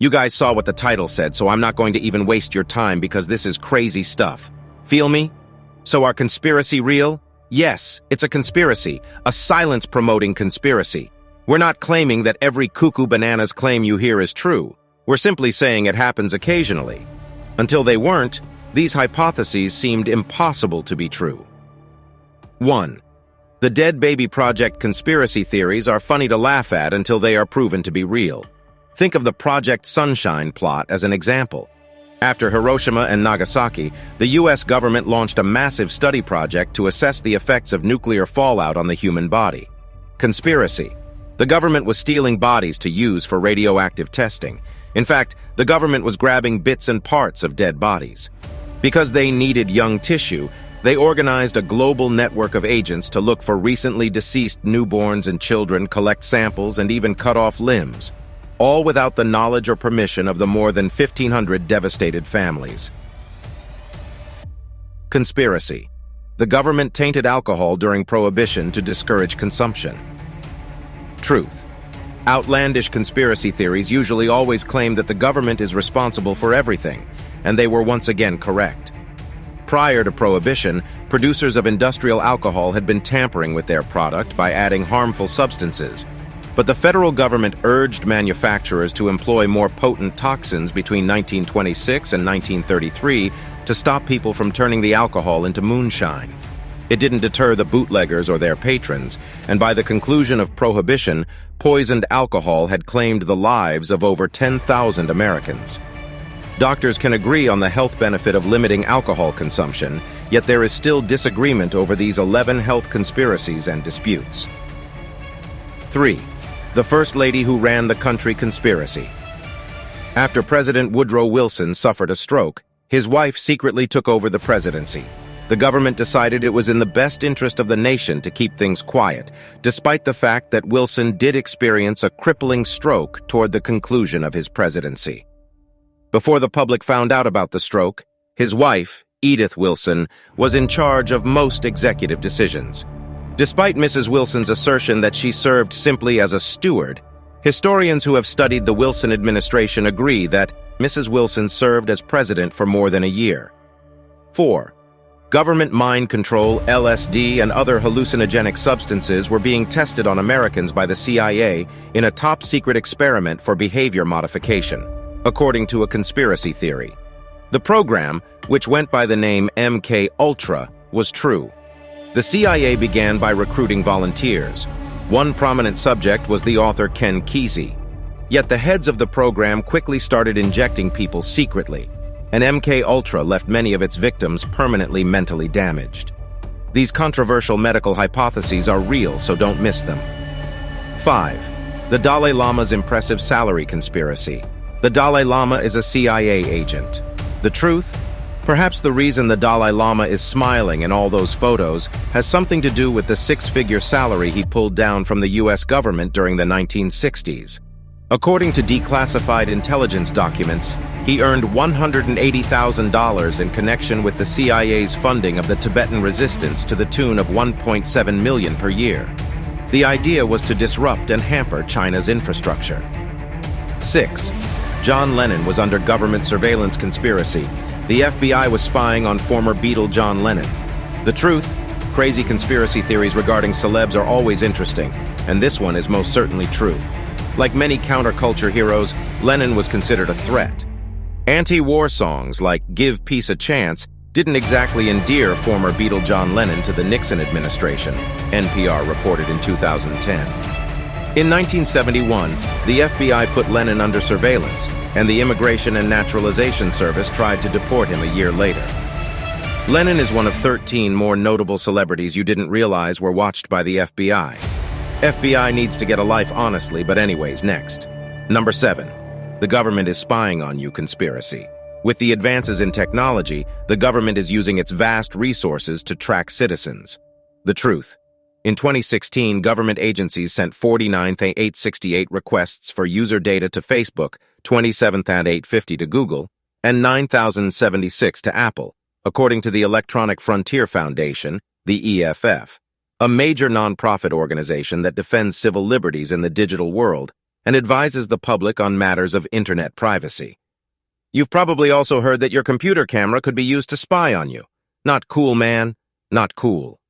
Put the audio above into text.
You guys saw what the title said, so I'm not going to even waste your time because this is crazy stuff. Feel me? So are conspiracy real? Yes, it's a conspiracy, a silence-promoting conspiracy. We're not claiming that every cuckoo bananas claim you hear is true. We're simply saying it happens occasionally. Until they weren't, these hypotheses seemed impossible to be true. 1. The Dead Baby Project conspiracy theories are funny to laugh at until they are proven to be real. Think of the Project Sunshine plot as an example. After Hiroshima and Nagasaki, the U.S. government launched a massive study project to assess the effects of nuclear fallout on the human body. Conspiracy. The government was stealing bodies to use for radioactive testing. In fact, the government was grabbing bits and parts of dead bodies. Because they needed young tissue, they organized a global network of agents to look for recently deceased newborns and children, collect samples, and even cut off limbs, all without the knowledge or permission of the more than 1,500 devastated families. Conspiracy. The government tainted alcohol during Prohibition to discourage consumption. Truth. Outlandish conspiracy theories usually always claim that the government is responsible for everything, and they were once again correct. Prior to Prohibition, producers of industrial alcohol had been tampering with their product by adding harmful substances, but the federal government urged manufacturers to employ more potent toxins between 1926 and 1933 to stop people from turning the alcohol into moonshine. It didn't deter the bootleggers or their patrons, and by the conclusion of Prohibition, poisoned alcohol had claimed the lives of over 10,000 Americans. Doctors can agree on the health benefit of limiting alcohol consumption, yet there is still disagreement over these 11 health conspiracies and disputes. 3. The First Lady Who Ran the Country conspiracy. After President Woodrow Wilson suffered a stroke, his wife secretly took over the presidency. The government decided it was in the best interest of the nation to keep things quiet, despite the fact that Wilson did experience a crippling stroke toward the conclusion of his presidency. Before the public found out about the stroke, his wife, Edith Wilson, was in charge of most executive decisions. Despite Mrs. Wilson's assertion that she served simply as a steward, historians who have studied the Wilson administration agree that Mrs. Wilson served as president for more than a year. 4. Government mind control, LSD, and other hallucinogenic substances were being tested on Americans by the CIA in a top-secret experiment for behavior modification, according to a conspiracy theory. The program, which went by the name MK Ultra, was true. The CIA began by recruiting volunteers. One prominent subject was the author Ken Kesey. Yet the heads of the program quickly started injecting people secretly, and MK Ultra left many of its victims permanently mentally damaged. These controversial medical hypotheses are real, so don't miss them. 5. The Dalai Lama's impressive salary conspiracy. The Dalai Lama is a CIA agent. The truth? Perhaps the reason the Dalai Lama is smiling in all those photos has something to do with the six-figure salary he pulled down from the U.S. government during the 1960s. According to declassified intelligence documents, he earned $180,000 in connection with the CIA's funding of the Tibetan resistance to the tune of $1.7 million per year. The idea was to disrupt and hamper China's infrastructure. 6. John Lennon was under government surveillance conspiracy. The FBI was spying on former Beatle John Lennon. The truth? Crazy conspiracy theories regarding celebs are always interesting, and this one is most certainly true. Like many counterculture heroes, Lennon was considered a threat. Anti-war songs like Give Peace a Chance didn't exactly endear former Beatle John Lennon to the Nixon administration, NPR reported in 2010. In 1971, the FBI put Lennon under surveillance, and the Immigration and Naturalization Service tried to deport him a year later. Lennon is one of 13 more notable celebrities you didn't realize were watched by the FBI. FBI needs to get a life honestly, but anyways, next. Number 7. The government is spying on you conspiracy. With the advances in technology, the government is using its vast resources to track citizens. The truth. In 2016, government agencies sent 49,868 requests for user data to Facebook, 27,850 to Google, and 9,076 to Apple, according to the Electronic Frontier Foundation, the EFF, a major nonprofit organization that defends civil liberties in the digital world and advises the public on matters of internet privacy. You've probably also heard that your computer camera could be used to spy on you. Not cool, man. Not cool.